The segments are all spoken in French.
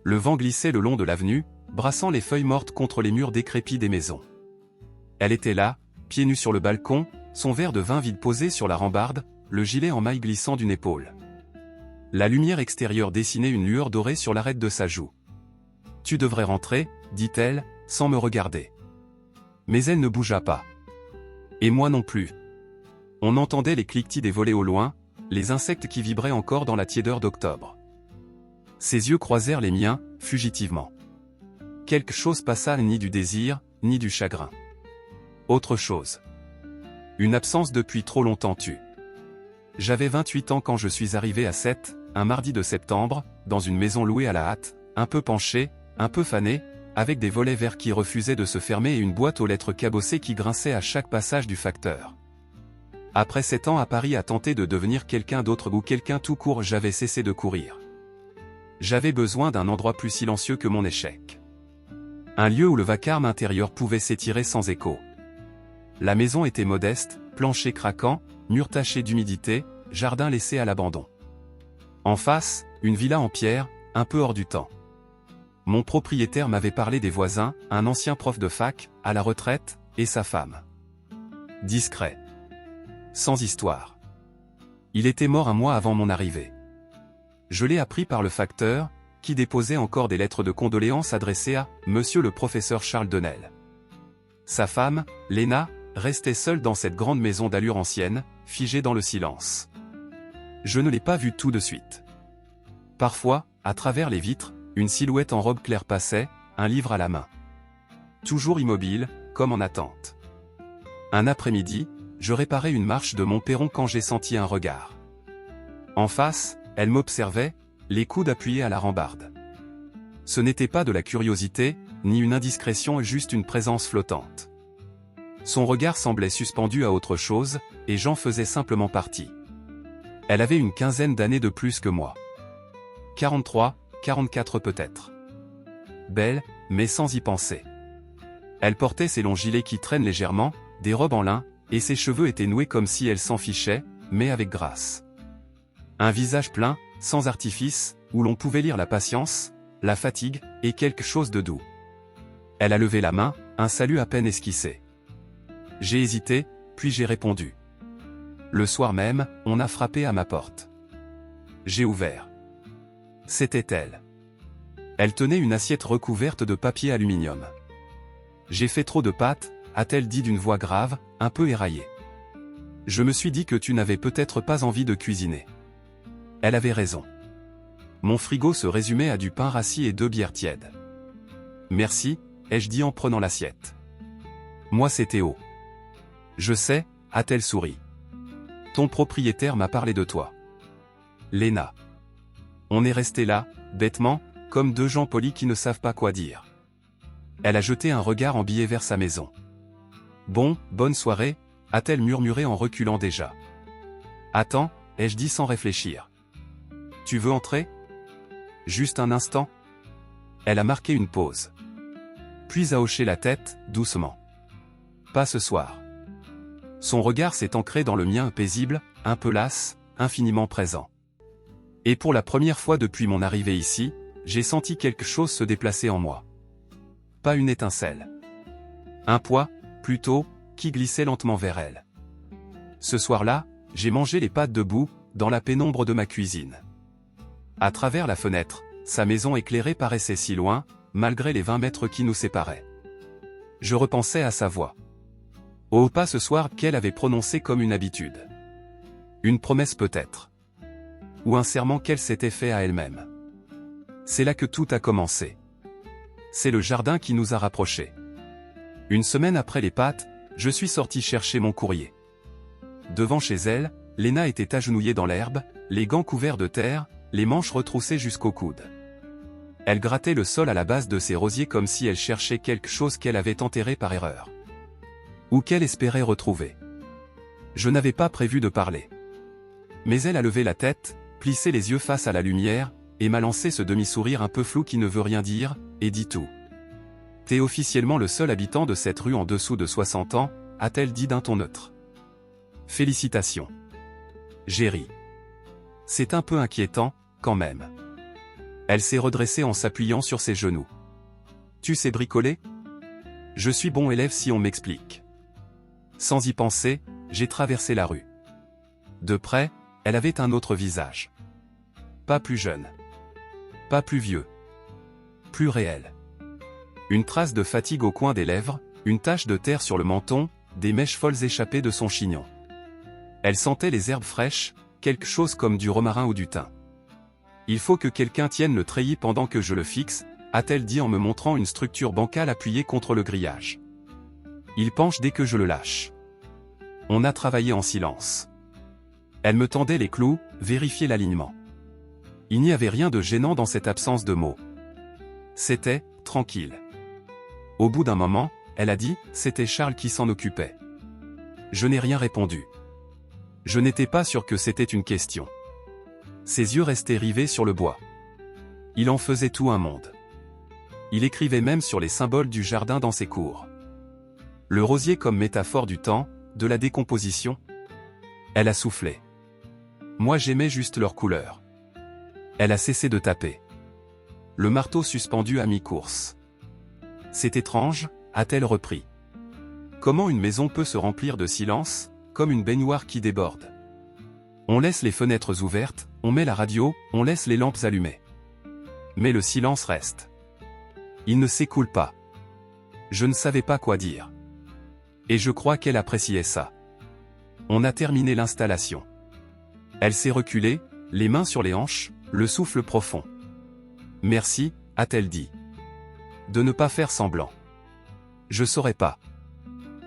Le vent glissait le long de l'avenue, brassant les feuilles mortes contre les murs décrépits des maisons. Elle était là, pieds nus sur le balcon, son verre de vin vide posé sur la rambarde, le gilet en maille glissant d'une épaule. La lumière extérieure dessinait une lueur dorée sur l'arête de sa joue. « Tu devrais rentrer, » dit-elle, sans me regarder. Mais elle ne bougea pas. Et moi non plus. On entendait les cliquetis des volets au loin, les insectes qui vibraient encore dans la tiédeur d'octobre. Ses yeux croisèrent les miens, fugitivement. Quelque chose passa, ni du désir, ni du chagrin. Autre chose. Une absence depuis trop longtemps tue. J'avais 28 ans quand je suis arrivé à Sète, un mardi de septembre, dans une maison louée à la hâte, un peu penchée, un peu fanée, avec des volets verts qui refusaient de se fermer et une boîte aux lettres cabossée qui grinçait à chaque passage du facteur. Après 7 ans à Paris à tenter de devenir quelqu'un d'autre ou quelqu'un tout court, j'avais cessé de courir. J'avais besoin d'un endroit plus silencieux que mon échec. Un lieu où le vacarme intérieur pouvait s'étirer sans écho. La maison était modeste, plancher craquant, murs tachés d'humidité, jardin laissé à l'abandon. En face, une villa en pierre, un peu hors du temps. Mon propriétaire m'avait parlé des voisins, un ancien prof de fac, à la retraite, et sa femme. Discret. Sans histoire. Il était mort un mois avant mon arrivée. Je l'ai appris par le facteur, qui déposait encore des lettres de condoléances adressées à « Monsieur le professeur Charles Denel ». Sa femme, Léna, restait seule dans cette grande maison d'allure ancienne, figée dans le silence. Je ne l'ai pas vue tout de suite. Parfois, à travers les vitres, une silhouette en robe claire passait, un livre à la main. Toujours immobile, comme en attente. Un après-midi, je réparais une marche de mon perron quand j'ai senti un regard. En face, elle m'observait, les coudes appuyés à la rambarde. Ce n'était pas de la curiosité, ni une indiscrétion, juste une présence flottante. Son regard semblait suspendu à autre chose, et j'en faisais simplement partie. Elle avait une quinzaine d'années de plus que moi. 43, 44 peut-être. Belle, mais sans y penser. Elle portait ses longs gilets qui traînent légèrement, des robes en lin, et ses cheveux étaient noués comme si elle s'en fichait, mais avec grâce. Un visage plein, sans artifice, où l'on pouvait lire la patience, la fatigue, et quelque chose de doux. Elle a levé la main, un salut à peine esquissé. J'ai hésité, puis j'ai répondu. Le soir même, on a frappé à ma porte. J'ai ouvert. C'était elle. Elle tenait une assiette recouverte de papier aluminium. J'ai fait trop de pâtes, a-t-elle dit d'une voix grave, un peu éraillée. Je me suis dit que tu n'avais peut-être pas envie de cuisiner. Elle avait raison. Mon frigo se résumait à du pain rassis et 2 bières tièdes. Merci, ai-je dit en prenant l'assiette. Moi c'est Théo. Je sais, a-t-elle souri. Ton propriétaire m'a parlé de toi. Léna. On est resté là, bêtement, comme 2 gens polis qui ne savent pas quoi dire. Elle a jeté un regard embillé vers sa maison. Bon, bonne soirée, a-t-elle murmuré en reculant déjà. Attends, ai-je dit sans réfléchir. Tu veux entrer? Juste un instant. Elle a marqué une pause. Puis a hoché la tête, doucement. Pas ce soir. Son regard s'est ancré dans le mien paisible, un peu las, infiniment présent. Et pour la première fois depuis mon arrivée ici, j'ai senti quelque chose se déplacer en moi. Pas une étincelle. Un poids, plutôt, qui glissait lentement vers elle. Ce soir-là, j'ai mangé les pâtes debout, dans la pénombre de ma cuisine. À travers la fenêtre, sa maison éclairée paraissait si loin, malgré les 20 mètres qui nous séparaient. Je repensais à sa voix. Oh, pas ce soir qu'elle avait prononcé comme une habitude. Une promesse peut-être. Ou un serment qu'elle s'était fait à elle-même. C'est là que tout a commencé. C'est le jardin qui nous a rapprochés. Une semaine après les pâtes, je suis sorti chercher mon courrier. Devant chez elle, Léna était agenouillée dans l'herbe, les gants couverts de terre, les manches retroussées jusqu'au coude. Elle grattait le sol à la base de ses rosiers comme si elle cherchait quelque chose qu'elle avait enterré par erreur. Ou qu'elle espérait retrouver. Je n'avais pas prévu de parler. Mais elle a levé la tête, plissé les yeux face à la lumière, et m'a lancé ce demi-sourire un peu flou qui ne veut rien dire, et dit tout. T'es officiellement le seul habitant de cette rue en dessous de 60 ans, a-t-elle dit d'un ton neutre. Félicitations. J'ai ri. C'est un peu inquiétant, quand même. Elle s'est redressée en s'appuyant sur ses genoux. Tu sais bricoler? Je suis bon élève si on m'explique. Sans y penser, j'ai traversé la rue. De près, elle avait un autre visage. Pas plus jeune. Pas plus vieux. Plus réel. Une trace de fatigue au coin des lèvres, une tache de terre sur le menton, des mèches folles échappées de son chignon. Elle sentait les herbes fraîches, quelque chose comme du romarin ou du thym. Il faut que quelqu'un tienne le treillis pendant que je le fixe, a-t-elle dit en me montrant une structure bancale appuyée contre le grillage. Il penche dès que je le lâche. On a travaillé en silence. Elle me tendait les clous, vérifiait l'alignement. Il n'y avait rien de gênant dans cette absence de mots. C'était tranquille. Au bout d'un moment, elle a dit, c'était Charles qui s'en occupait. Je n'ai rien répondu. Je n'étais pas sûr que c'était une question. Ses yeux restaient rivés sur le bois. Il en faisait tout un monde. Il écrivait même sur les symboles du jardin dans ses cours. Le rosier comme métaphore du temps, de la décomposition. Elle a soufflé. Moi j'aimais juste leur couleur. Elle a cessé de taper. Le marteau suspendu à mi-course. C'est étrange, a-t-elle repris. Comment une maison peut se remplir de silence, comme une baignoire qui déborde. On laisse les fenêtres ouvertes, on met la radio, on laisse les lampes allumées. Mais le silence reste. Il ne s'écoule pas. Je ne savais pas quoi dire. Et je crois qu'elle appréciait ça. On a terminé l'installation. Elle s'est reculée, les mains sur les hanches, le souffle profond. Merci, a-t-elle dit. De ne pas faire semblant. Je saurais pas.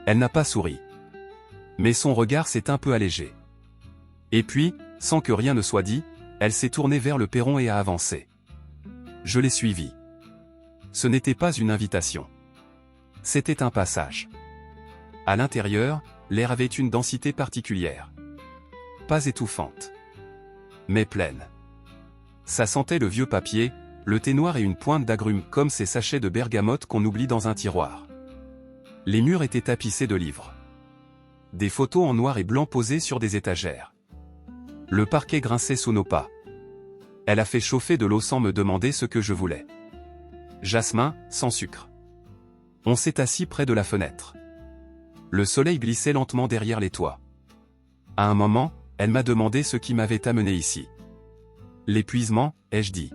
Elle n'a pas souri. Mais son regard s'est un peu allégé. Et puis, sans que rien ne soit dit, elle s'est tournée vers le perron et a avancé. Je l'ai suivie. Ce n'était pas une invitation. C'était un passage. À l'intérieur, l'air avait une densité particulière. Pas étouffante. Mais pleine. Ça sentait le vieux papier, le thé noir et une pointe d'agrumes comme ces sachets de bergamote qu'on oublie dans un tiroir. Les murs étaient tapissés de livres. Des photos en noir et blanc posées sur des étagères. Le parquet grinçait sous nos pas. Elle a fait chauffer de l'eau sans me demander ce que je voulais. Jasmin, sans sucre. On s'est assis près de la fenêtre. Le soleil glissait lentement derrière les toits. À un moment, elle m'a demandé ce qui m'avait amené ici. L'épuisement, ai-je dit.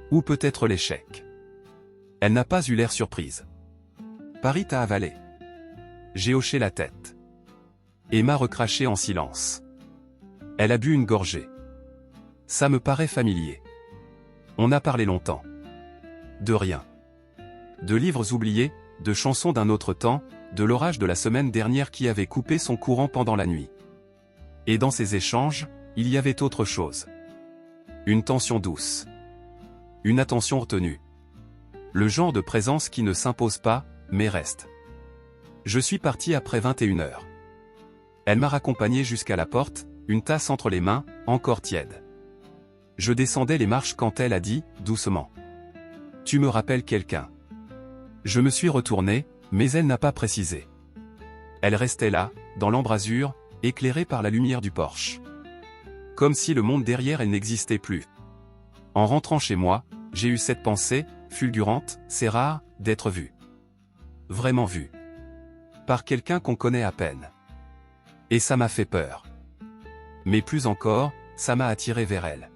Ou peut-être l'échec. Elle n'a pas eu l'air surprise. Paris t'a avalé. J'ai hoché la tête. Emma recrachait en silence. Elle a bu une gorgée. Ça me paraît familier. On a parlé longtemps. De rien. De livres oubliés, de chansons d'un autre temps, de l'orage de la semaine dernière qui avait coupé son courant pendant la nuit. Et dans ces échanges, il y avait autre chose. Une tension douce. Une attention retenue. Le genre de présence qui ne s'impose pas, mais reste. Je suis parti après 21h. Elle m'a raccompagné jusqu'à la porte, une tasse entre les mains, encore tiède. Je descendais les marches quand elle a dit, doucement. Tu me rappelles quelqu'un. Je me suis retourné, mais elle n'a pas précisé. Elle restait là, dans l'embrasure, éclairée par la lumière du porche. Comme si le monde derrière elle n'existait plus. En rentrant chez moi, j'ai eu cette pensée, fulgurante, c'est rare, d'être vu. Vraiment vu. Par quelqu'un qu'on connaît à peine. Et ça m'a fait peur. Mais plus encore, ça m'a attiré vers elle.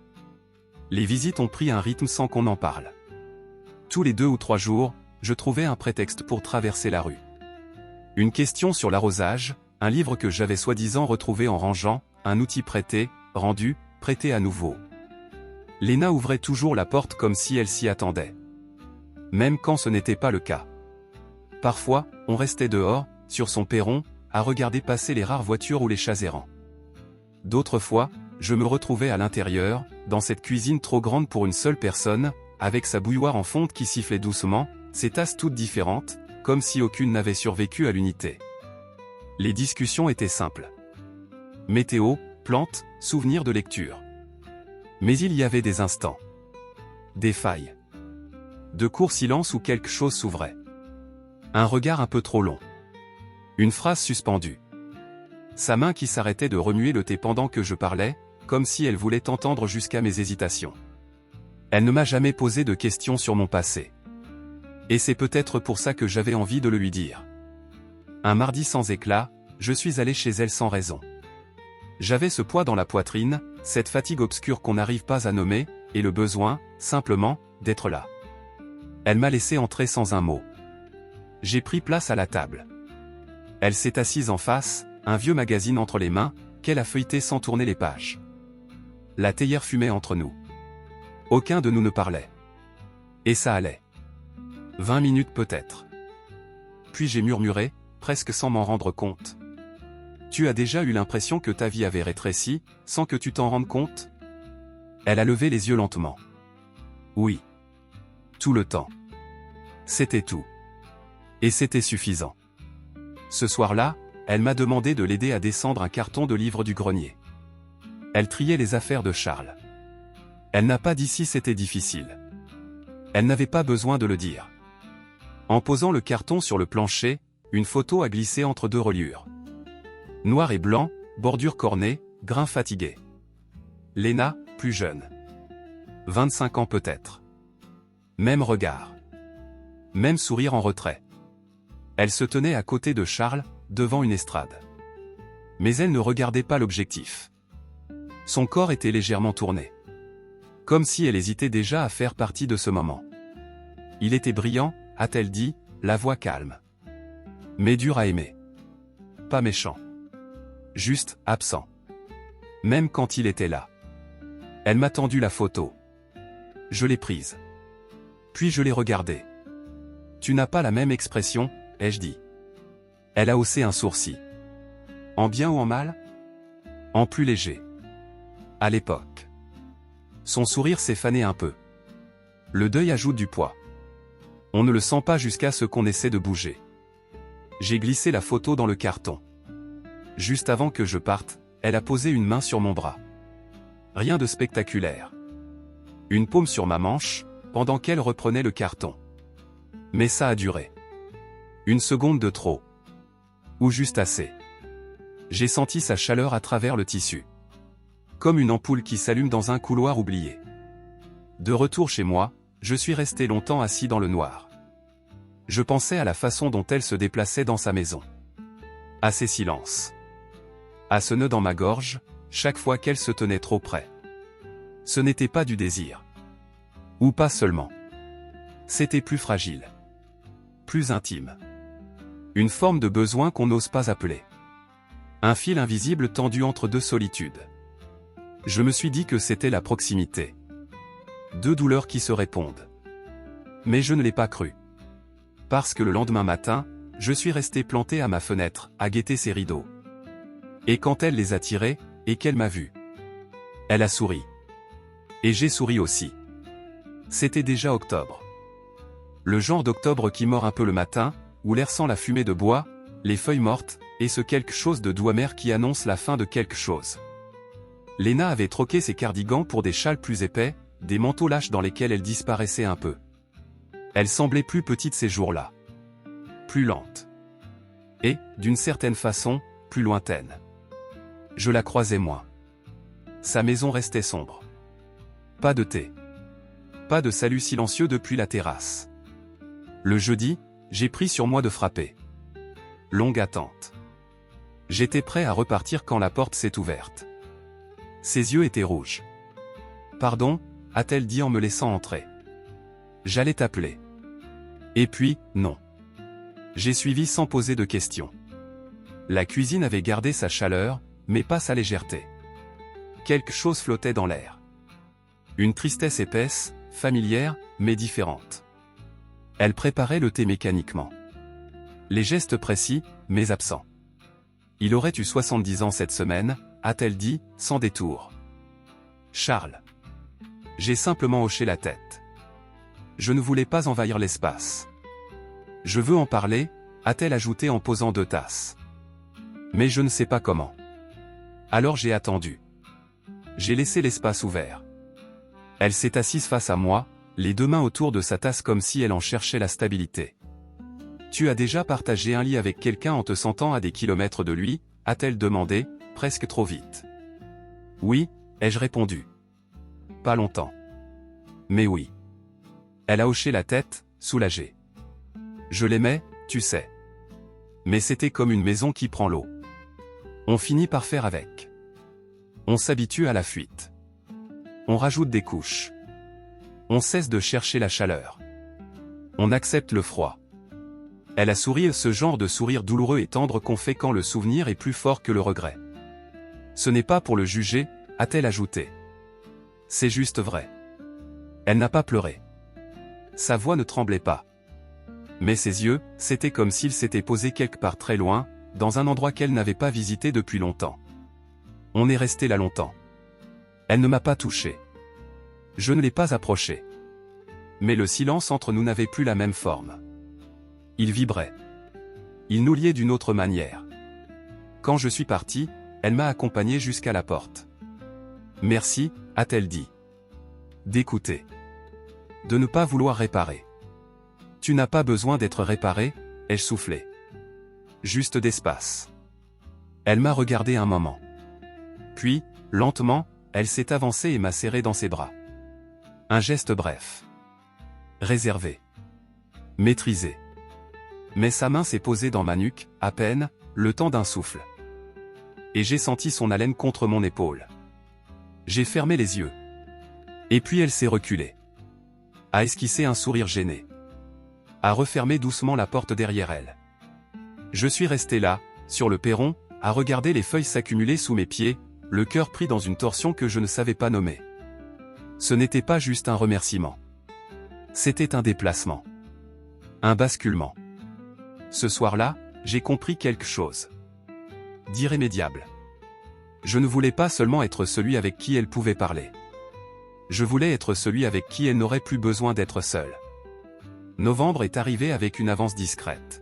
Les visites ont pris un rythme sans qu'on en parle. Tous les 2 ou 3 jours, je trouvais un prétexte pour traverser la rue. Une question sur l'arrosage, un livre que j'avais soi-disant retrouvé en rangeant, un outil prêté, rendu, prêté à nouveau. Léna ouvrait toujours la porte comme si elle s'y attendait. Même quand ce n'était pas le cas. Parfois, on restait dehors, sur son perron, à regarder passer les rares voitures ou les chats errants. D'autres fois, je me retrouvais à l'intérieur, dans cette cuisine trop grande pour une seule personne, avec sa bouilloire en fonte qui sifflait doucement, ses tasses toutes différentes, comme si aucune n'avait survécu à l'unité. Les discussions étaient simples. Météo, plantes, souvenirs de lecture. Mais il y avait des instants. Des failles. De courts silences où quelque chose s'ouvrait. Un regard un peu trop long. Une phrase suspendue. Sa main qui s'arrêtait de remuer le thé pendant que je parlais, comme si elle voulait entendre jusqu'à mes hésitations. Elle ne m'a jamais posé de questions sur mon passé. Et c'est peut-être pour ça que j'avais envie de le lui dire. Un mardi sans éclat, je suis allé chez elle sans raison. J'avais ce poids dans la poitrine, cette fatigue obscure qu'on n'arrive pas à nommer, et le besoin, simplement, d'être là. Elle m'a laissé entrer sans un mot. J'ai pris place à la table. Elle s'est assise en face, un vieux magazine entre les mains, qu'elle a feuilleté sans tourner les pages. La théière fumait entre nous. Aucun de nous ne parlait. Et ça allait. 20 minutes peut-être. Puis j'ai murmuré, presque sans m'en rendre compte. Tu as déjà eu l'impression que ta vie avait rétréci, sans que tu t'en rendes compte? Elle a levé les yeux lentement. Oui. Tout le temps. C'était tout. Et c'était suffisant. Ce soir-là, elle m'a demandé de l'aider à descendre un carton de livres du grenier. Elle triait les affaires de Charles. Elle n'a pas dit si c'était difficile. Elle n'avait pas besoin de le dire. En posant le carton sur le plancher, une photo a glissé entre deux reliures. Noir et blanc, bordure cornée, grain fatigué. Léna, plus jeune. 25 ans peut-être. Même regard. Même sourire en retrait. Elle se tenait à côté de Charles, devant une estrade. Mais elle ne regardait pas l'objectif. Son corps était légèrement tourné. Comme si elle hésitait déjà à faire partie de ce moment. Il était brillant, a-t-elle dit, la voix calme. Mais dur à aimer. Pas méchant. Juste, absent. Même quand il était là. Elle m'a tendu la photo. Je l'ai prise. Puis je l'ai regardée. Tu n'as pas la même expression, ai-je dit. Elle a haussé un sourcil. En bien ou en mal? En plus léger. À l'époque. Son sourire s'est fané un peu. Le deuil ajoute du poids. On ne le sent pas jusqu'à ce qu'on essaie de bouger. J'ai glissé la photo dans le carton. Juste avant que je parte, elle a posé une main sur mon bras. Rien de spectaculaire. Une paume sur ma manche, pendant qu'elle reprenait le carton. Mais ça a duré. Une seconde de trop. Ou juste assez. J'ai senti sa chaleur à travers le tissu. Comme une ampoule qui s'allume dans un couloir oublié. De retour chez moi, je suis resté longtemps assis dans le noir. Je pensais à la façon dont elle se déplaçait dans sa maison. À ses silences. À ce nœud dans ma gorge, chaque fois qu'elle se tenait trop près. Ce n'était pas du désir. Ou pas seulement. C'était plus fragile. Plus intime. Une forme de besoin qu'on n'ose pas appeler. Un fil invisible tendu entre deux solitudes. Je me suis dit que c'était la proximité. Deux douleurs qui se répondent. Mais je ne l'ai pas cru. Parce que le lendemain matin, je suis resté planté à ma fenêtre, à guetter ses rideaux. Et quand elle les a tirés, et qu'elle m'a vu. Elle a souri. Et j'ai souri aussi. C'était déjà octobre. Le genre d'octobre qui mord un peu le matin, où l'air sent la fumée de bois, les feuilles mortes, et ce quelque chose de doux amer qui annonce la fin de quelque chose. Léna avait troqué ses cardigans pour des châles plus épais, des manteaux lâches dans lesquels elle disparaissait un peu. Elle semblait plus petite ces jours-là. Plus lente. Et, d'une certaine façon, plus lointaine. Je la croisais moins. Sa maison restait sombre. Pas de thé. Pas de salut silencieux depuis la terrasse. Le jeudi, j'ai pris sur moi de frapper. Longue attente. J'étais prêt à repartir quand la porte s'est ouverte. Ses yeux étaient rouges. « Pardon » a-t-elle dit en me laissant entrer. J'allais t'appeler. Et puis, non. J'ai suivi sans poser de questions. La cuisine avait gardé sa chaleur, mais pas sa légèreté. Quelque chose flottait dans l'air. Une tristesse épaisse, familière, mais différente. Elle préparait le thé mécaniquement. Les gestes précis, mais absents. Il aurait eu 70 ans cette semaine, a-t-elle dit, sans détour. Charles. J'ai simplement hoché la tête. Je ne voulais pas envahir l'espace. Je veux en parler, a-t-elle ajouté en posant 2 tasses. Mais je ne sais pas comment. Alors j'ai attendu. J'ai laissé l'espace ouvert. Elle s'est assise face à moi, les 2 mains autour de sa tasse comme si elle en cherchait la stabilité. Tu as déjà partagé un lit avec quelqu'un en te sentant à des kilomètres de lui, a-t-elle demandé, presque trop vite. Oui, ai-je répondu. Pas longtemps. Mais oui. Elle a hoché la tête, soulagée. Je l'aimais, tu sais. Mais c'était comme une maison qui prend l'eau. On finit par faire avec. On s'habitue à la fuite. On rajoute des couches. On cesse de chercher la chaleur. On accepte le froid. Elle a souri, ce genre de sourire douloureux et tendre qu'on fait quand le souvenir est plus fort que le regret. Ce n'est pas pour le juger, a-t-elle ajouté. C'est juste vrai. Elle n'a pas pleuré. Sa voix ne tremblait pas. Mais ses yeux, c'était comme s'ils s'étaient posés quelque part très loin, dans un endroit qu'elle n'avait pas visité depuis longtemps. On est resté là longtemps. Elle ne m'a pas touché. Je ne l'ai pas approché. Mais le silence entre nous n'avait plus la même forme. Il vibrait. Il nous liait d'une autre manière. Quand je suis parti, elle m'a accompagné jusqu'à la porte. Merci, a-t-elle dit. D'écouter. De ne pas vouloir réparer. Tu n'as pas besoin d'être réparé, ai-je soufflé. Juste d'espace. Elle m'a regardé un moment. Puis, lentement, elle s'est avancée et m'a serré dans ses bras. Un geste bref. Réservé. Maîtrisé. Mais sa main s'est posée dans ma nuque, à peine, le temps d'un souffle. Et j'ai senti son haleine contre mon épaule. J'ai fermé les yeux. Et puis elle s'est reculée. A esquissé un sourire gêné. A refermé doucement la porte derrière elle. Je suis resté là, sur le perron, à regarder les feuilles s'accumuler sous mes pieds, le cœur pris dans une torsion que je ne savais pas nommer. Ce n'était pas juste un remerciement. C'était un déplacement. Un basculement. Ce soir-là, j'ai compris quelque chose. D'irrémédiable. Je ne voulais pas seulement être celui avec qui elle pouvait parler. Je voulais être celui avec qui elle n'aurait plus besoin d'être seule. Novembre est arrivé avec une avance discrète.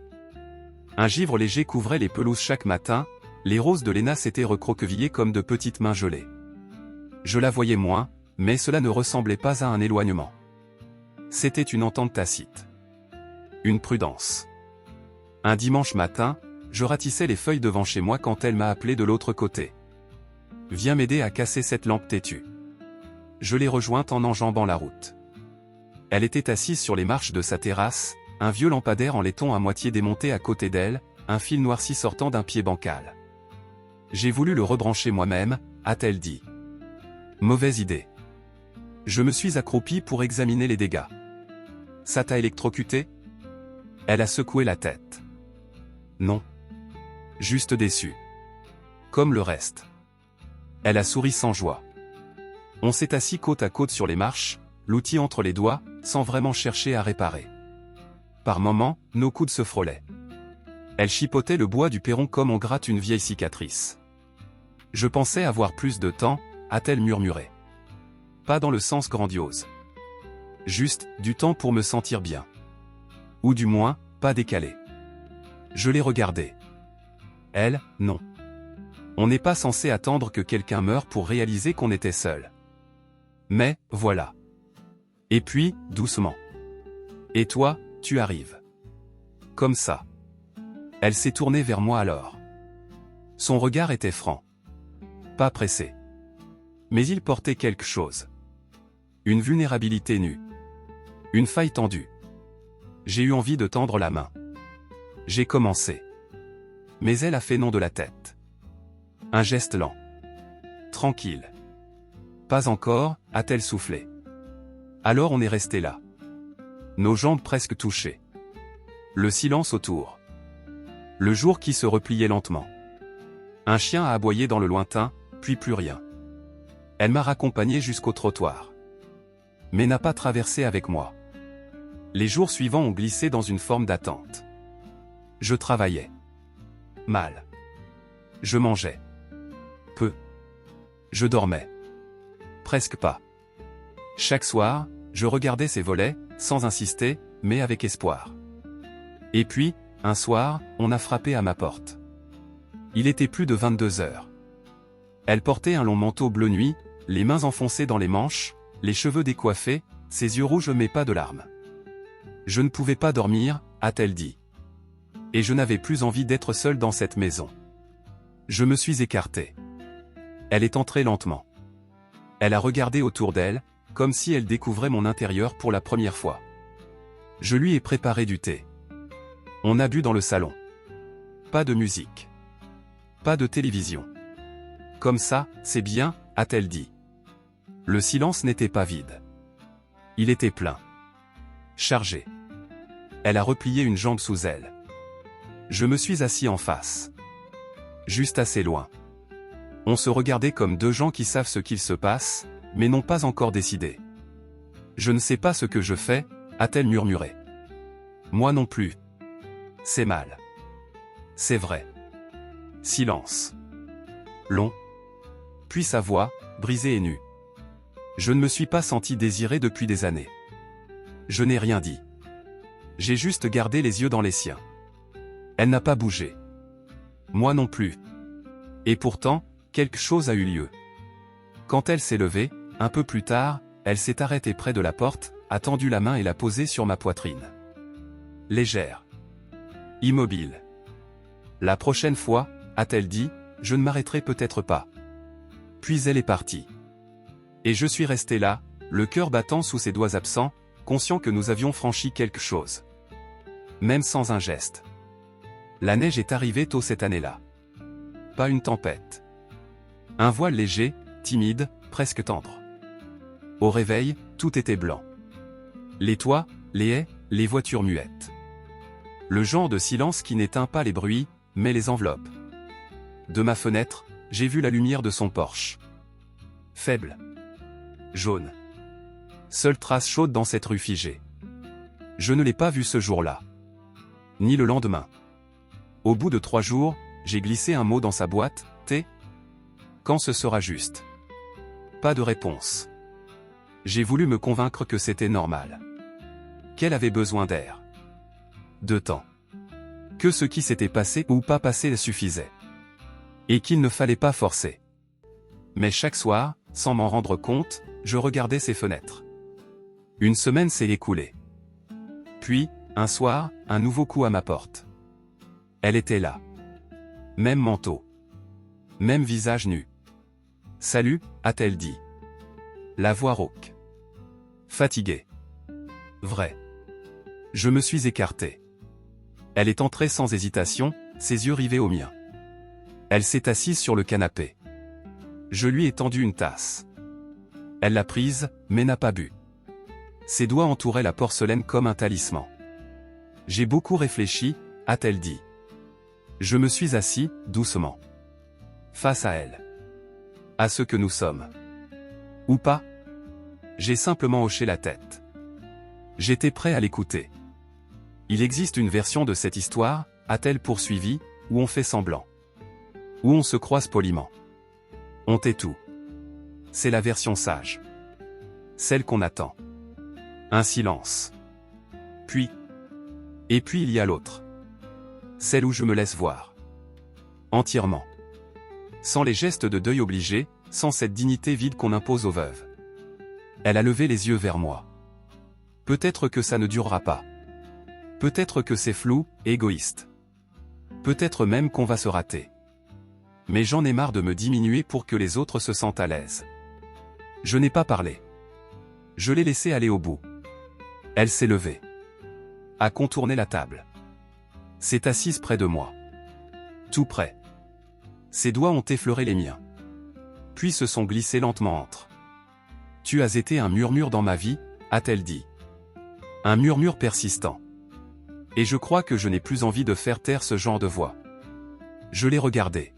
Un givre léger couvrait les pelouses chaque matin, les roses de Léna s'étaient recroquevillées comme de petites mains gelées. Je la voyais moins, mais cela ne ressemblait pas à un éloignement. C'était une entente tacite. Une prudence. Un dimanche matin, je ratissais les feuilles devant chez moi quand elle m'a appelé de l'autre côté. « Viens m'aider à casser cette lampe têtue. » Je l'ai rejointe en enjambant la route. Elle était assise sur les marches de sa terrasse, un vieux lampadaire en laiton à moitié démonté à côté d'elle, un fil noirci sortant d'un pied bancal. J'ai voulu le rebrancher moi-même, a-t-elle dit. Mauvaise idée. Je me suis accroupi pour examiner les dégâts. Ça t'a électrocuté? Elle a secoué la tête. Non. Juste déçu. Comme le reste. Elle a souri sans joie. On s'est assis côte à côte sur les marches, l'outil entre les doigts, sans vraiment chercher à réparer. Par moments, nos coudes se frôlaient. Elle chipotait le bois du perron comme on gratte une vieille cicatrice. Je pensais avoir plus de temps, a-t-elle murmuré. Pas dans le sens grandiose. Juste, du temps pour me sentir bien. Ou du moins, pas décalé. Je l'ai regardée. Elle, non. On n'est pas censé attendre que quelqu'un meure pour réaliser qu'on était seul. Mais, voilà. Et puis, doucement. Et toi, tu arrives. Comme ça. Elle s'est tournée vers moi alors. Son regard était franc. Pas pressé. Mais il portait quelque chose. Une vulnérabilité nue. Une faille tendue. J'ai eu envie de tendre la main. J'ai commencé. Mais elle a fait non de la tête. Un geste lent. Tranquille. Pas encore, a-t-elle soufflé. Alors on est resté là. Nos jambes presque touchées. Le silence autour. Le jour qui se repliait lentement. Un chien a aboyé dans le lointain, puis plus rien. Elle m'a raccompagné jusqu'au trottoir. Mais n'a pas traversé avec moi. Les jours suivants ont glissé dans une forme d'attente. Je travaillais. Mal. Je mangeais. Peu. Je dormais. Presque pas. Chaque soir, je regardais ses volets, sans insister, mais avec espoir. Et puis, un soir, on a frappé à ma porte. Il était plus de 22 heures. Elle portait un long manteau bleu nuit, les mains enfoncées dans les manches, les cheveux décoiffés, ses yeux rouges mais pas de larmes. Je ne pouvais pas dormir, a-t-elle dit. Et je n'avais plus envie d'être seul dans cette maison. Je me suis écarté. Elle est entrée lentement. Elle a regardé autour d'elle, comme si elle découvrait mon intérieur pour la première fois. Je lui ai préparé du thé. On a bu dans le salon. Pas de musique. Pas de télévision. Comme ça, c'est bien, a-t-elle dit. Le silence n'était pas vide. Il était plein. Chargé. Elle a replié une jambe sous elle. Je me suis assis en face. Juste assez loin. On se regardait comme deux gens qui savent ce qu'il se passe, mais n'ont pas encore décidé. Je ne sais pas ce que je fais, a-t-elle murmuré. Moi non plus. C'est mal. C'est vrai. Silence. Long. Puis sa voix, brisée et nue. Je ne me suis pas senti désiré depuis des années. Je n'ai rien dit. J'ai juste gardé les yeux dans les siens. Elle n'a pas bougé. Moi non plus. Et pourtant, quelque chose a eu lieu. Quand elle s'est levée, un peu plus tard, elle s'est arrêtée près de la porte, a tendu la main et l'a posée sur ma poitrine. Légère. Immobile. La prochaine fois, a-t-elle dit, je ne m'arrêterai peut-être pas. Puis elle est partie. Et je suis resté là, le cœur battant sous ses doigts absents, conscient que nous avions franchi quelque chose. Même sans un geste. La neige est arrivée tôt cette année-là. Pas une tempête. Un voile léger, timide, presque tendre. Au réveil, tout était blanc. Les toits, les haies, les voitures muettes. Le genre de silence qui n'éteint pas les bruits, mais les enveloppe. De ma fenêtre, j'ai vu la lumière de son Porsche. Faible. Jaune. Seule trace chaude dans cette rue figée. Je ne l'ai pas vu ce jour-là. Ni le lendemain. Au bout de 3 jours, j'ai glissé un mot dans sa boîte, thé. Quand ce sera juste? Pas de réponse. J'ai voulu me convaincre que c'était normal. Qu'elle avait besoin d'air. De temps. Que ce qui s'était passé ou pas passé suffisait. Et qu'il ne fallait pas forcer. Mais chaque soir, sans m'en rendre compte, je regardais ses fenêtres. Une semaine s'est écoulée. Puis, un soir, un nouveau coup à ma porte. Elle était là. Même manteau. Même visage nu. Salut, a-t-elle dit. La voix rauque. Fatiguée. Vrai. Je me suis écarté. Elle est entrée sans hésitation, ses yeux rivés aux miens. Elle s'est assise sur le canapé. Je lui ai tendu une tasse. Elle l'a prise, mais n'a pas bu. Ses doigts entouraient la porcelaine comme un talisman. J'ai beaucoup réfléchi, a-t-elle dit. Je me suis assis, doucement. Face à elle. À ce que nous sommes. Ou pas? J'ai simplement hoché la tête. J'étais prêt à l'écouter. Il existe une version de cette histoire, a-t-elle poursuivi, où on fait semblant. Où on se croise poliment. On tait tout. C'est la version sage. Celle qu'on attend. Un silence. Puis. Et puis il y a l'autre. Celle où je me laisse voir. Entièrement. Sans les gestes de deuil obligés, sans cette dignité vide qu'on impose aux veuves. Elle a levé les yeux vers moi. Peut-être que ça ne durera pas. Peut-être que c'est flou, égoïste. Peut-être même qu'on va se rater. Mais j'en ai marre de me diminuer pour que les autres se sentent à l'aise. Je n'ai pas parlé. Je l'ai laissé aller au bout. Elle s'est levée. A contourné la table. S'est assise près de moi. Tout près. Ses doigts ont effleuré les miens. Puis se sont glissés lentement entre. Tu as été un murmure dans ma vie, a-t-elle dit. Un murmure persistant. Et je crois que je n'ai plus envie de faire taire ce genre de voix. Je l'ai regardée.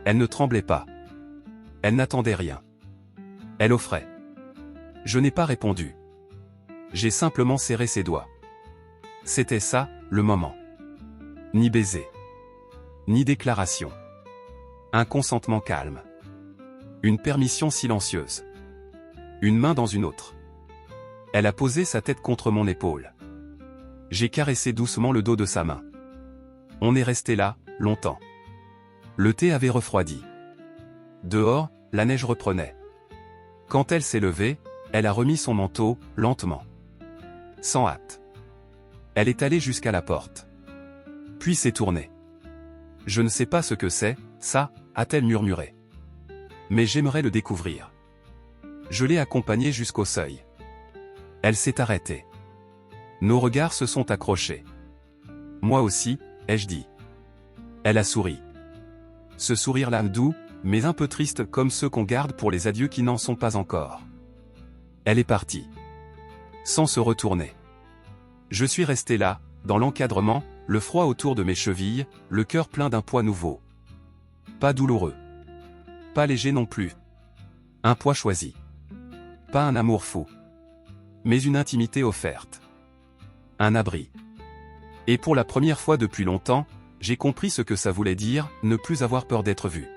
Elle ne tremblait pas. Elle n'attendait rien. Elle offrait. Je n'ai pas répondu. J'ai simplement serré ses doigts. C'était ça, le moment. Ni baiser. Ni déclaration. Un consentement calme. Une permission silencieuse. Une main dans une autre. Elle a posé sa tête contre mon épaule. J'ai caressé doucement le dos de sa main. On est resté là, longtemps. Le thé avait refroidi. Dehors, la neige reprenait. Quand elle s'est levée, elle a remis son manteau, lentement. Sans hâte. Elle est allée jusqu'à la porte. Puis s'est tournée. Je ne sais pas ce que c'est, ça, a-t-elle murmuré. Mais j'aimerais le découvrir. Je l'ai accompagnée jusqu'au seuil. Elle s'est arrêtée. Nos regards se sont accrochés. Moi aussi, ai-je dit. Elle a souri. Ce sourire-là doux, mais un peu triste comme ceux qu'on garde pour les adieux qui n'en sont pas encore. Elle est partie. Sans se retourner. Je suis resté là, dans l'encadrement, le froid autour de mes chevilles, le cœur plein d'un poids nouveau. Pas douloureux. Pas léger non plus. Un poids choisi. Pas un amour fou. Mais une intimité offerte. Un abri. Et pour la première fois depuis longtemps, j'ai compris ce que ça voulait dire, ne plus avoir peur d'être vu.